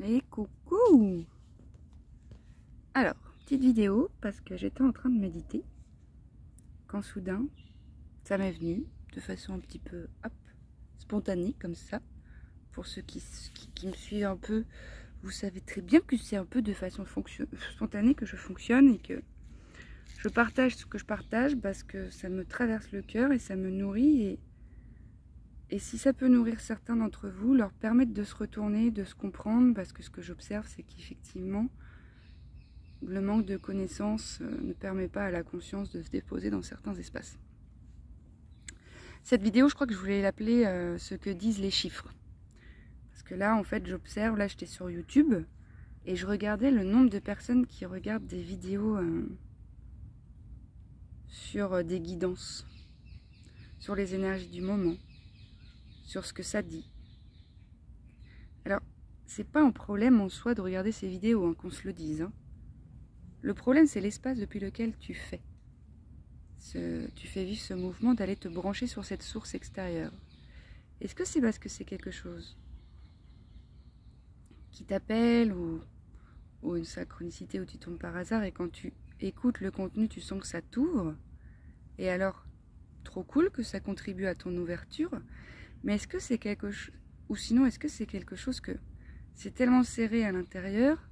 Et coucou! Alors, petite vidéo parce que j'étais en train de méditer quand soudain ça m'est venu de façon un petit peu hop, spontanée comme ça. Pour ceux qui me suivent un peu, vous savez très bien que c'est un peu de façon spontanée que je fonctionne et que je partage ce que je partage parce que ça me traverse le cœur et ça me nourrit et si ça peut nourrir certains d'entre vous, leur permettre de se retourner, de se comprendre, parce que ce que j'observe, c'est qu'effectivement, le manque de connaissances ne permet pas à la conscience de se déposer dans certains espaces. Cette vidéo, je crois que je voulais l'appeler ce que disent les chiffres. Parce que là, en fait, j'observe, là j'étais sur YouTube, et je regardais le nombre de personnes qui regardent des vidéos sur des guidances, sur les énergies du moment, sur ce que ça dit. Alors, c'est pas un problème en soi de regarder ces vidéos, hein, qu'on se le dise. Hein. Le problème, c'est l'espace depuis lequel tu fais. Tu fais vivre ce mouvement d'aller te brancher sur cette source extérieure. Est-ce que c'est parce que c'est quelque chose qui t'appelle ou une synchronicité où tu tombes par hasard et quand tu écoutes le contenu, tu sens que ça t'ouvre? Et alors, trop cool que ça contribue à ton ouverture. Mais est-ce que c'est quelque chose, ou sinon est-ce que c'est quelque chose que c'est tellement serré à l'intérieur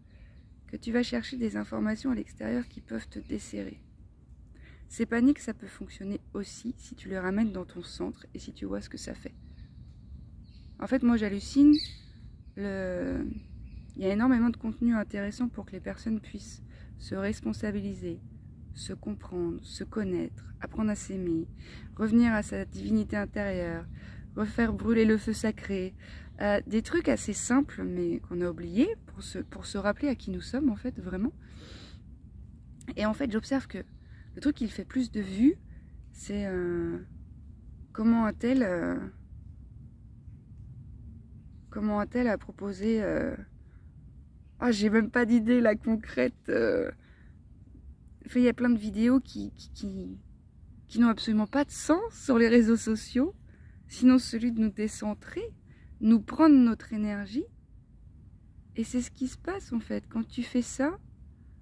que tu vas chercher des informations à l'extérieur qui peuvent te desserrer? Ces paniques, ça peut fonctionner aussi si tu les ramènes dans ton centre et si tu vois ce que ça fait. En fait, moi j'hallucine, il y a énormément de contenu intéressant pour que les personnes puissent se responsabiliser, se comprendre, se connaître, apprendre à s'aimer, revenir à sa divinité intérieure, refaire brûler le feu sacré, des trucs assez simples mais qu'on a oubliés pour se rappeler à qui nous sommes en fait vraiment. Et en fait j'observe que le truc qui fait plus de vues, c'est comment a-t-elle a proposé ah, j'ai même pas d'idée là concrète. Il y a plein de vidéos qui n'ont absolument pas de sens sur les réseaux sociaux, sinon celui de nous décentrer, nous prendre notre énergie. Et c'est ce qui se passe en fait. Quand tu fais ça,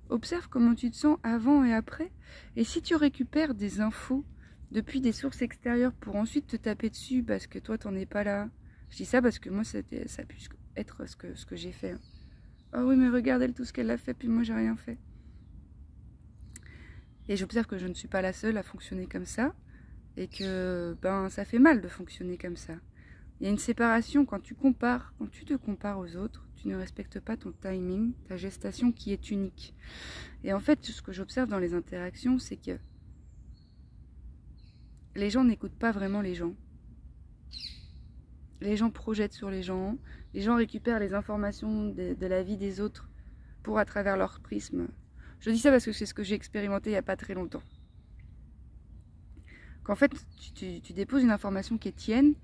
observe comment tu te sens avant et après. Et si tu récupères des infos depuis des sources extérieures pour ensuite te taper dessus parce que toi t'en es pas là. Je dis ça parce que moi ça a pu être ce que j'ai fait. Oh oui mais regarde elle tout ce qu'elle a fait puis moi j'ai rien fait. Et j'observe que je ne suis pas la seule à fonctionner comme ça. Et que ben ça fait mal de fonctionner comme ça. Il y a une séparation quand tu te compares aux autres, tu ne respectes pas ton timing, ta gestation qui est unique. Et en fait, ce que j'observe dans les interactions, c'est que les gens n'écoutent pas vraiment les gens. Les gens projettent sur les gens récupèrent les informations de la vie des autres pour à travers leur prisme. Je dis ça parce que c'est ce que j'ai expérimenté il n'y a pas très longtemps. Qu'en fait, tu déposes une information qui est tienne,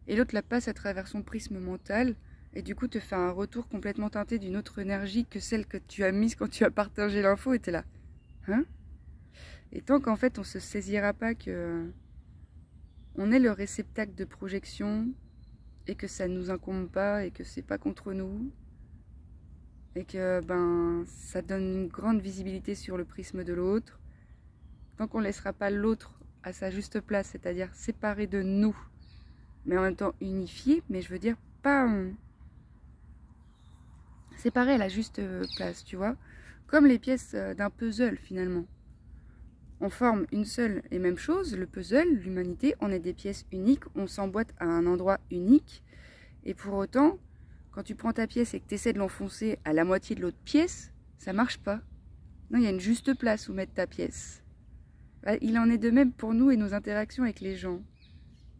et l'autre la passe à travers son prisme mental, et du coup te fait un retour complètement teinté d'une autre énergie que celle que tu as mise quand tu as partagé l'info, et t'es là. Hein? Et tant qu'en fait on se saisira pas que on est le réceptacle de projection, et que ça ne nous incombe pas, et que c'est pas contre nous, et que ben ça donne une grande visibilité sur le prisme de l'autre, tant qu'on laissera pas l'autre à sa juste place, c'est-à-dire séparé de nous, mais en même temps unifié, mais je veux dire pas séparé à la juste place, tu vois, comme les pièces d'un puzzle finalement. On forme une seule et même chose, le puzzle, l'humanité, on est des pièces uniques, on s'emboîte à un endroit unique, et pour autant, quand tu prends ta pièce et que tu essaies de l'enfoncer à la moitié de l'autre pièce, ça marche pas. Non, il y a une juste place où mettre ta pièce. Il en est de même pour nous et nos interactions avec les gens.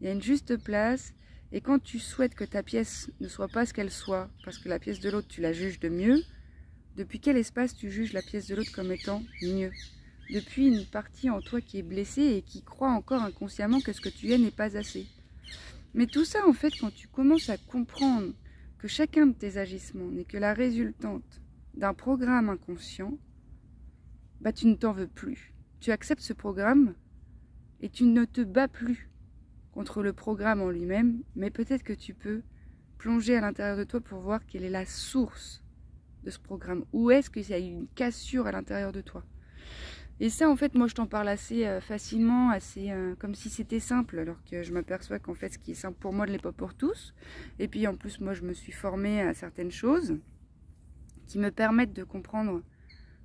Il y a une juste place, et quand tu souhaites que ta pièce ne soit pas ce qu'elle soit, parce que la pièce de l'autre tu la juges de mieux, depuis quel espace tu juges la pièce de l'autre comme étant mieux? Depuis une partie en toi qui est blessée et qui croit encore inconsciemment que ce que tu es n'est pas assez. Mais tout ça en fait, quand tu commences à comprendre que chacun de tes agissements n'est que la résultante d'un programme inconscient, bah tu ne t'en veux plus. Tu acceptes ce programme et tu ne te bats plus contre le programme en lui-même, mais peut-être que tu peux plonger à l'intérieur de toi pour voir quelle est la source de ce programme? Où est-ce qu'il y a eu une cassure à l'intérieur de toi? Et ça, en fait, moi, je t'en parle assez facilement, assez comme si c'était simple, alors que je m'aperçois qu'en fait, ce qui est simple pour moi ne l'est pas pour tous. Et puis, en plus, moi, je me suis formée à certaines choses qui me permettent de comprendre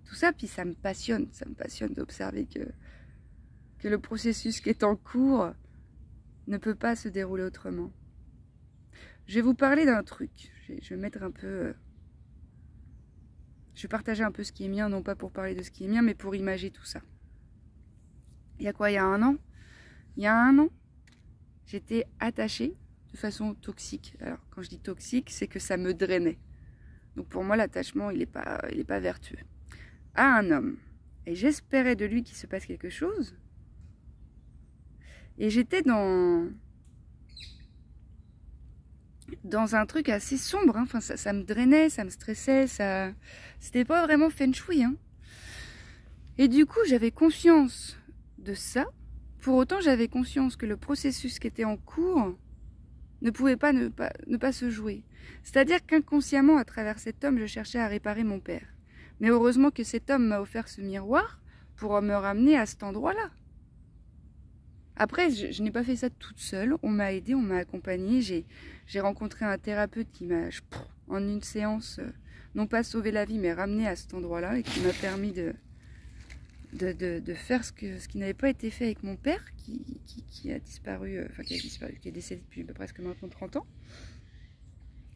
tout ça. Puis, ça me passionne d'observer que le processus qui est en cours ne peut pas se dérouler autrement. Je vais vous parler d'un truc. Je vais mettre un peu... Je vais partager un peu ce qui est mien, non pas pour parler de ce qui est mien, mais pour imager tout ça. Il y a quoi, il y a un an? Il y a un an, j'étais attachée de façon toxique. Alors, quand je dis toxique, c'est que ça me drainait. Donc pour moi, l'attachement, il n'est pas vertueux. À un homme. Et j'espérais de lui qu'il se passe quelque chose. Et j'étais dans un truc assez sombre, hein. Enfin, ça me drainait, ça me stressait, c'était pas vraiment feng shui, hein. Et du coup, j'avais conscience de ça. Pour autant, j'avais conscience que le processus qui était en cours ne pouvait pas ne pas se jouer. C'est-à-dire qu'inconsciemment, à travers cet homme, je cherchais à réparer mon père. Mais heureusement que cet homme m'a offert ce miroir pour me ramener à cet endroit-là. Après, je n'ai pas fait ça toute seule. On m'a aidée, on m'a accompagnée. J'ai rencontré un thérapeute qui m'a, en une séance, non pas sauvé la vie, mais ramené à cet endroit-là et qui m'a permis de faire ce qui n'avait pas été fait avec mon père, qui a disparu, qui est décédé depuis presque maintenant 30 ans.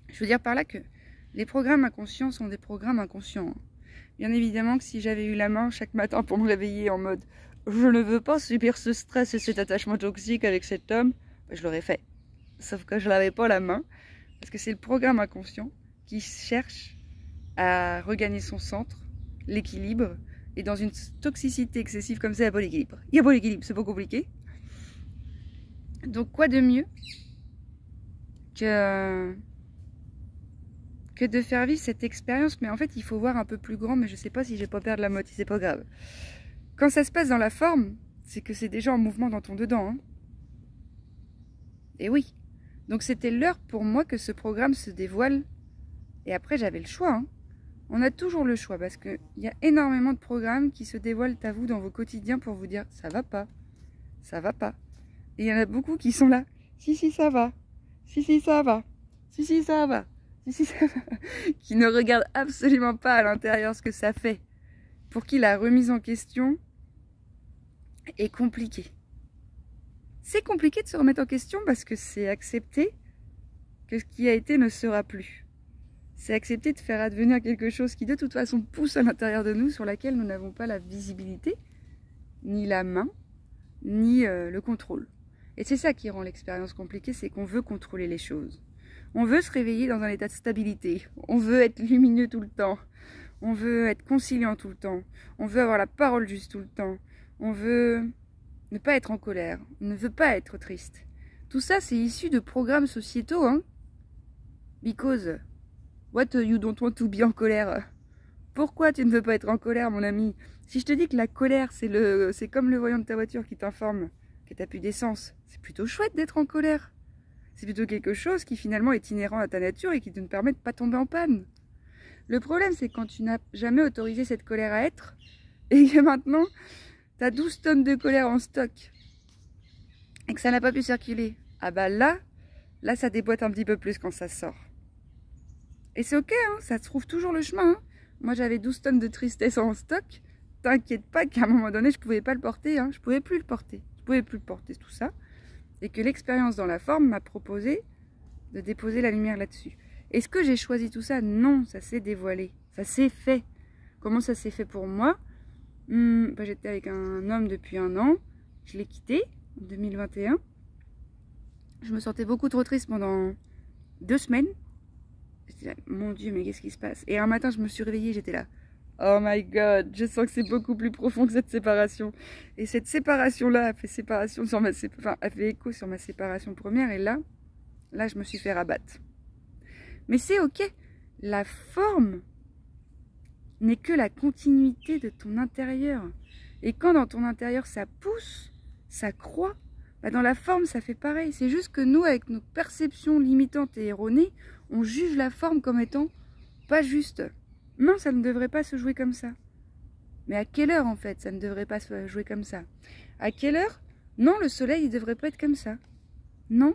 Je veux dire par là que les programmes inconscients sont des programmes inconscients. Bien évidemment que si j'avais eu la main chaque matin pour me réveiller en mode je ne veux pas subir ce stress et cet attachement toxique avec cet homme, je l'aurais fait. Sauf que je n'avais pas la main, parce que c'est le programme inconscient qui cherche à regagner son centre, l'équilibre, et dans une toxicité excessive comme ça, il n'y a pas l'équilibre. Il n'y a pas l'équilibre, c'est pas compliqué. Donc quoi de mieux que de faire vivre cette expérience, mais en fait il faut voir un peu plus grand, mais je sais pas si je vais pas perdre la moitié, c'est pas grave. Quand ça se passe dans la forme, c'est que c'est déjà en mouvement dans ton dedans. Hein. Et oui. Donc c'était l'heure pour moi que ce programme se dévoile. Et après j'avais le choix. Hein. On a toujours le choix parce qu'il y a énormément de programmes qui se dévoilent à vous dans vos quotidiens pour vous dire ça va pas, ça va pas. Et il y en a beaucoup qui sont là. Si ça va, si ça va, si ça va, si ça va. Qui ne regardent absolument pas à l'intérieur ce que ça fait. Pour qui la remise en question est compliquée. C'est compliqué de se remettre en question parce que c'est accepter que ce qui a été ne sera plus. C'est accepter de faire advenir quelque chose qui de toute façon pousse à l'intérieur de nous, sur laquelle nous n'avons pas la visibilité, ni la main, ni le contrôle. Et c'est ça qui rend l'expérience compliquée, c'est qu'on veut contrôler les choses. On veut se réveiller dans un état de stabilité. On veut être lumineux tout le temps. On veut être conciliant tout le temps. On veut avoir la parole juste tout le temps. On veut ne pas être en colère. On ne veut pas être triste. Tout ça, c'est issu de programmes sociétaux, hein. Because, what you don't want to be en colère? Pourquoi tu ne veux pas être en colère, mon ami? Si je te dis que la colère, c'est comme le voyant de ta voiture qui t'informe que tu n'as plus d'essence, c'est plutôt chouette d'être en colère. C'est plutôt quelque chose qui finalement est inhérent à ta nature et qui te permet de ne pas tomber en panne. Le problème, c'est quand tu n'as jamais autorisé cette colère à être, et que maintenant, tu as 12 tonnes de colère en stock, et que ça n'a pas pu circuler. Ah bah là, ça déboîte un petit peu plus quand ça sort. Et c'est ok, hein, ça trouve toujours le chemin. Hein. Moi, j'avais 12 tonnes de tristesse en stock. T'inquiète pas qu'à un moment donné, je pouvais pas le porter. Hein. Je pouvais plus le porter. Je pouvais plus le porter, tout ça. Et que l'expérience dans la forme m'a proposé de déposer la lumière là-dessus. Est-ce que j'ai choisi tout ça? Non, ça s'est dévoilé. Ça s'est fait. Comment ça s'est fait pour moi? J'étais avec un homme depuis un an. Je l'ai quitté en 2021. Je me sentais beaucoup trop triste pendant 2 semaines. J'étais là, mon Dieu, mais qu'est-ce qui se passe? Et un matin, je me suis réveillée, j'étais là. Oh my God, je sens que c'est beaucoup plus profond que cette séparation. Et cette séparation-là a fait a fait écho sur ma séparation première. Et là, je me suis fait rabattre. Mais c'est ok. La forme n'est que la continuité de ton intérieur. Et quand dans ton intérieur, ça pousse, ça croît, bah dans la forme, ça fait pareil. C'est juste que nous, avec nos perceptions limitantes et erronées, on juge la forme comme étant pas juste. Non, ça ne devrait pas se jouer comme ça. Mais à quelle heure en fait ça ne devrait pas se jouer comme ça? À quelle heure? Non, le soleil il devrait pas être comme ça. Non,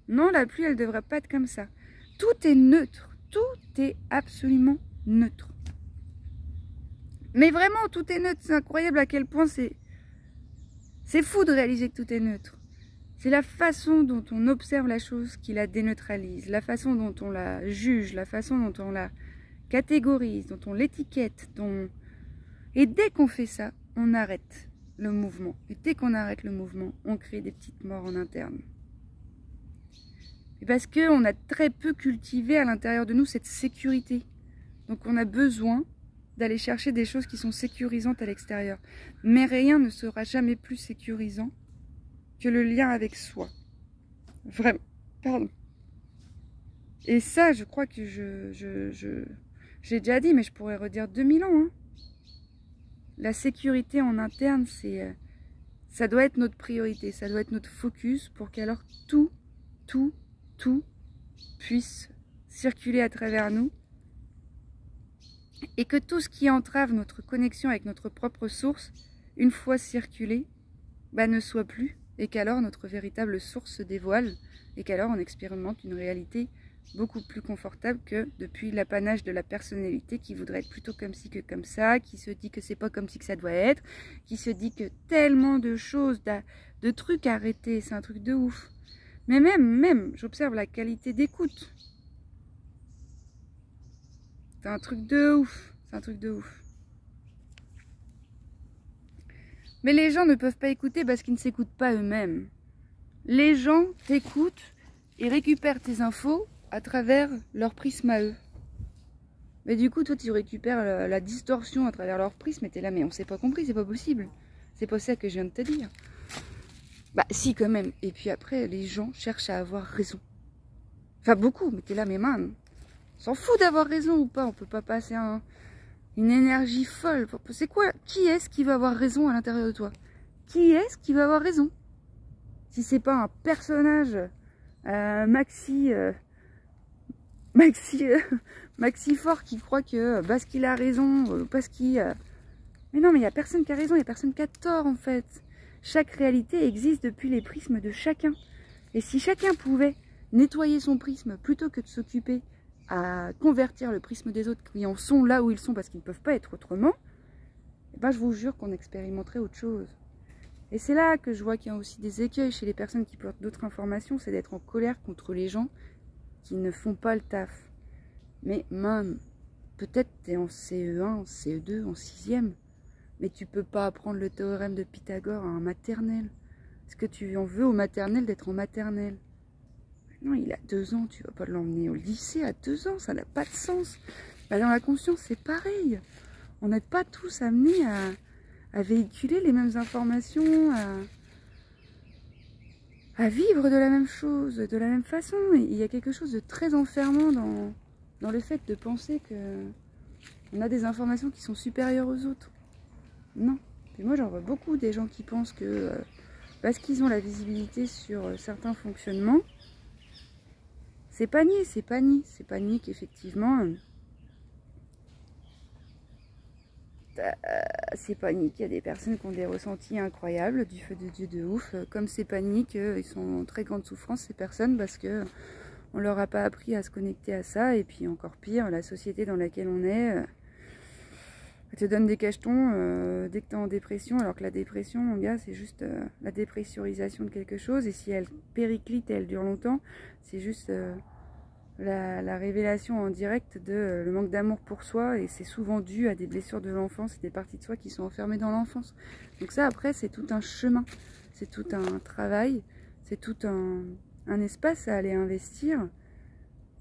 non, la pluie elle devrait pas être comme ça. Tout est neutre, tout est absolument neutre. Mais vraiment, tout est neutre, c'est incroyable à quel point c'est fou de réaliser que tout est neutre. C'est la façon dont on observe la chose qui la déneutralise, la façon dont on la juge, la façon dont on la catégorise, dont on l'étiquette, Et dès qu'on fait ça, on arrête le mouvement. Et dès qu'on arrête le mouvement, on crée des petites morts en interne. Et parce qu'on a très peu cultivé à l'intérieur de nous cette sécurité. Donc on a besoin d'aller chercher des choses qui sont sécurisantes à l'extérieur. Mais rien ne sera jamais plus sécurisant que le lien avec soi. Vraiment. Pardon. Et ça, je crois que j'ai déjà dit, mais je pourrais redire 2000 ans. Hein. La sécurité en interne, ça doit être notre priorité, ça doit être notre focus pour qu'alors tout puisse circuler à travers nous et que tout ce qui entrave notre connexion avec notre propre source, une fois circulé, ne soit plus et qu'alors notre véritable source se dévoile et qu'alors on expérimente une réalité beaucoup plus confortable que depuis l'apanage de la personnalité qui voudrait être plutôt comme ci que comme ça, qui se dit que c'est pas comme ci que ça doit être, qui se dit que tellement de choses, de trucs à arrêter, c'est un truc de ouf. Mais même, j'observe la qualité d'écoute. C'est un truc de ouf, c'est un truc de ouf. Mais les gens ne peuvent pas écouter parce qu'ils ne s'écoutent pas eux-mêmes. Les gens t'écoutent et récupèrent tes infos à travers leur prisme à eux. Mais du coup, toi, tu récupères la distorsion à travers leur prisme et t'es là, mais on s'est pas compris, c'est pas possible. C'est pas ça que je viens de te dire. Bah si, quand même. Et puis après, les gens cherchent à avoir raison. Enfin, beaucoup, mais t'es là, mais man, on s'en fout d'avoir raison ou pas. On peut pas passer une énergie folle. C'est quoi? Qui est-ce qui va avoir raison à l'intérieur de toi? Qui est-ce qui va avoir raison? Si c'est pas un personnage Maxi fort qui croit que parce qu'il a raison, parce qu'il... Mais non, mais il n'y a personne qui a raison, il n'y a personne qui a tort en fait. Chaque réalité existe depuis les prismes de chacun. Et si chacun pouvait nettoyer son prisme plutôt que de s'occuper à convertir le prisme des autres qui en sont là où ils sont parce qu'ils ne peuvent pas être autrement, eh ben, je vous jure qu'on expérimenterait autre chose. Et c'est là que je vois qu'il y a aussi des écueils chez les personnes qui portent d'autres informations, c'est d'être en colère contre les gens qui ne font pas le taf. Mais man, peut-être tu es en CE1, en CE2, en 6e, mais tu peux pas apprendre le théorème de Pythagore à un maternel. Est-ce que tu en veux au maternel d'être en maternelle? Non, il a 2 ans, tu vas pas l'emmener au lycée à 2 ans, ça n'a pas de sens. Bah, dans la conscience, c'est pareil. On n'est pas tous amenés à véhiculer les mêmes informations, à vivre de la même chose, de la même façon. Et il y a quelque chose de très enfermant dans le fait de penser qu'on a des informations qui sont supérieures aux autres. Non. Et moi, j'en vois beaucoup des gens qui pensent que parce qu'ils ont la visibilité sur certains fonctionnements, c'est pas nier, c'est pas nier qu'effectivement... c'est pas nier qu'il y a des personnes qui ont des ressentis incroyables, du feu de Dieu de ouf, comme c'est pas nier qu'ils sont en très grande souffrance ces personnes parce que on leur a pas appris à se connecter à ça, et puis encore pire, la société dans laquelle on est te donne des cachetons dès que tu es en dépression, alors que la dépression, mon gars, c'est juste la dépressurisation de quelque chose, et si elle périclite et elle dure longtemps, c'est juste la révélation en direct de le manque d'amour pour soi, et c'est souvent dû à des blessures de l'enfance et des parties de soi qui sont enfermées dans l'enfance. Donc ça, après, c'est tout un chemin, c'est tout un travail, c'est tout un espace à aller investir.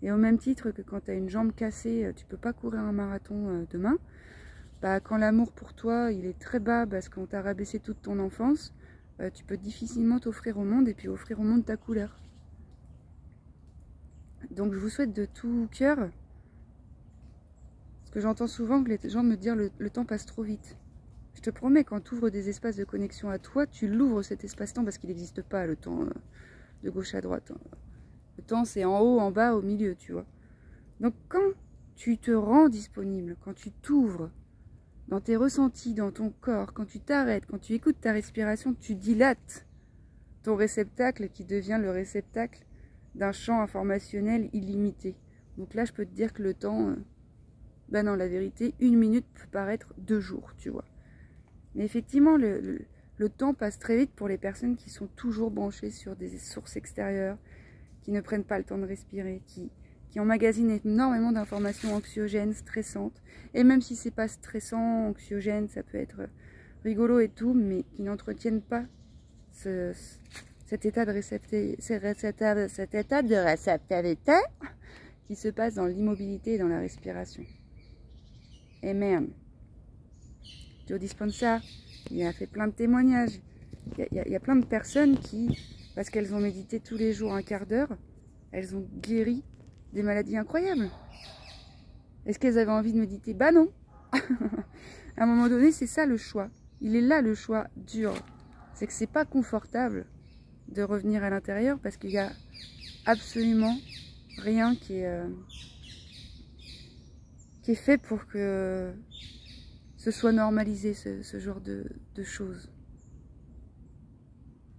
Et au même titre que quand tu as une jambe cassée, tu peux pas courir un marathon demain, bah, quand l'amour pour toi il est très bas parce qu'on t'a rabaissé toute ton enfance, tu peux difficilement t'offrir au monde et puis offrir au monde ta couleur. Donc je vous souhaite de tout cœur, parce que j'entends souvent que les gens me disent le temps passe trop vite. Je te promets, quand tu ouvres des espaces de connexion à toi, tu l'ouvres cet espace-temps, parce qu'il n'existe pas le temps de gauche à droite. Le temps c'est en haut, en bas, au milieu, tu vois. Donc quand tu te rends disponible, quand tu t'ouvres dans tes ressentis, dans ton corps, quand tu t'arrêtes, quand tu écoutes ta respiration, tu dilates ton réceptacle qui devient le réceptacle d'un champ informationnel illimité. Donc là, je peux te dire que le temps, ben non, la vérité, 1 minute peut paraître 2 jours, tu vois. Mais effectivement, le temps passe très vite pour les personnes qui sont toujours branchées sur des sources extérieures, qui ne prennent pas le temps de respirer, qui emmagasinent énormément d'informations anxiogènes, stressantes. Et même si c'est pas stressant, anxiogène, ça peut être rigolo et tout, mais qui n'entretiennent pas cet état de réceptivité qui se passe dans l'immobilité et dans la respiration. Et merde, Joe Dispenza, il a fait plein de témoignages. Il y a plein de personnes qui, parce qu'elles ont médité tous les jours 1/4 d'heure, elles ont guéri des maladies incroyables. Est-ce qu'elles avaient envie de méditer? Bah non. À un moment donné, c'est ça le choix. Il est là le choix dur. C'est que c'est pas confortable de revenir à l'intérieur parce qu'il y a absolument rien qui est fait pour que ce soit normalisé, ce genre de choses.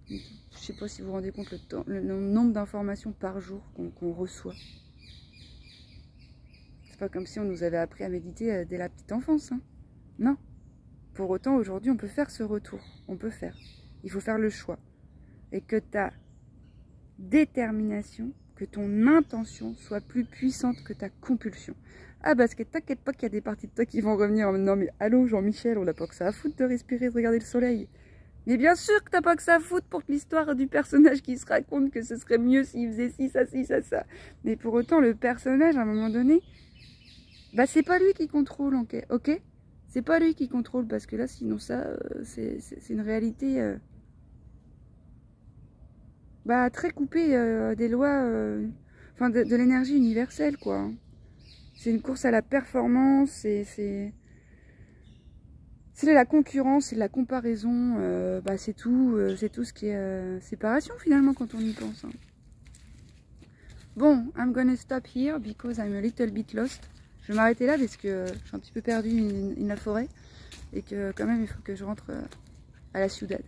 Je sais pas si vous vous rendez compte le nombre d'informations par jour qu'on reçoit. C'est pas comme si on nous avait appris à méditer dès la petite enfance. Hein. Non. Pour autant, aujourd'hui, on peut faire ce retour. On peut faire. Il faut faire le choix. Et que ta détermination, que ton intention soit plus puissante que ta compulsion. Ah parce que t'inquiète pas qu'il y a des parties de toi qui vont revenir en me disant non mais allô Jean-Michel, on n'a pas que ça à foutre de respirer, de regarder le soleil. Mais bien sûr que t'as pas que ça à foutre pour que l'histoire du personnage qui se raconte que ce serait mieux s'il faisait ci, ça, ça. Mais pour autant, le personnage, à un moment donné, bah c'est pas lui qui contrôle, ok? C'est pas lui qui contrôle, parce que là, sinon ça, c'est une réalité bah, très coupée des lois, enfin de l'énergie universelle, quoi. C'est une course à la performance, c'est la concurrence, c'est la comparaison, bah, c'est tout ce qui est séparation finalement quand on y pense. Hein. Bon, I'm gonna stop here because I'm a little bit lost. Je vais m'arrêter là parce que je suis un petit peu perdue in la forêt et que quand même il faut que je rentre à la ciudad.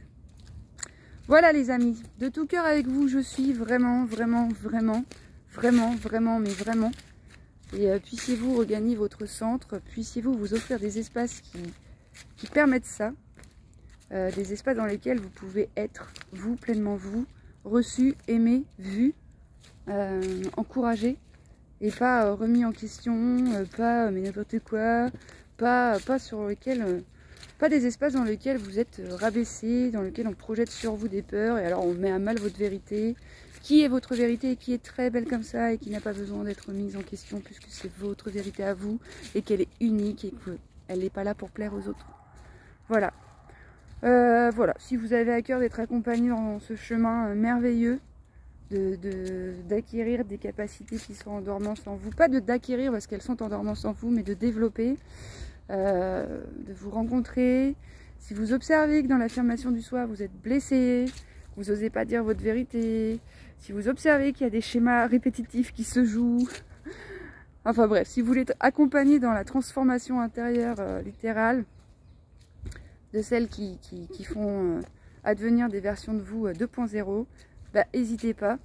Voilà les amis, de tout cœur avec vous, je suis vraiment. Et puissiez-vous regagner votre centre, puissiez-vous vous offrir des espaces qui permettent ça, des espaces dans lesquels vous pouvez être vous, pleinement vous, reçu, aimé, vu, encouragé, et pas remis en question, pas mais n'importe quoi, pas sur lesquels... pas des espaces dans lesquels vous êtes rabaissé, dans lesquels on projette sur vous des peurs, et alors on met à mal votre vérité, qui est votre vérité, et qui est très belle comme ça, et qui n'a pas besoin d'être mise en question, puisque c'est votre vérité à vous, et qu'elle est unique, et qu'elle n'est pas là pour plaire aux autres. Voilà. Voilà, si vous avez à cœur d'être accompagné dans ce chemin merveilleux, d'acquérir des capacités qui sont en dormance en vous, pas d'acquérir parce qu'elles sont en dormance en vous, mais de développer, de vous rencontrer. Si vous observez que dans l'affirmation du soi vous êtes blessé, vous n'osez pas dire votre vérité, si vous observez qu'il y a des schémas répétitifs qui se jouent, enfin bref, si vous voulez être accompagné dans la transformation intérieure littérale de celles qui font advenir des versions de vous 2.0, bah, n'hésitez pas,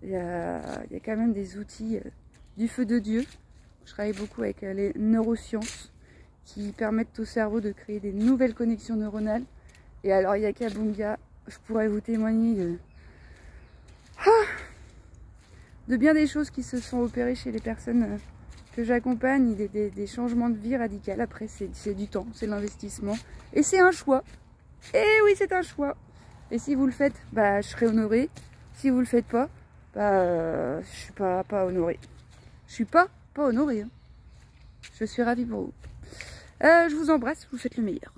il y a quand même des outils du feu de Dieu. Je travaille beaucoup avec les neurosciences qui permettent au cerveau de créer des nouvelles connexions neuronales. Et alors Yaka Bunga, je pourrais vous témoigner de bien des choses qui se sont opérées chez les personnes que j'accompagne, des changements de vie radicaux. Après c'est du temps, c'est de l'investissement et c'est un choix. Et oui, c'est un choix. Et si vous le faites, bah, je serai honorée. Si vous le faites pas, bah, je suis pas honorée. Je suis pas honorée. Hein. Je suis ravie pour vous. Je vous embrasse, je vous souhaite le meilleur.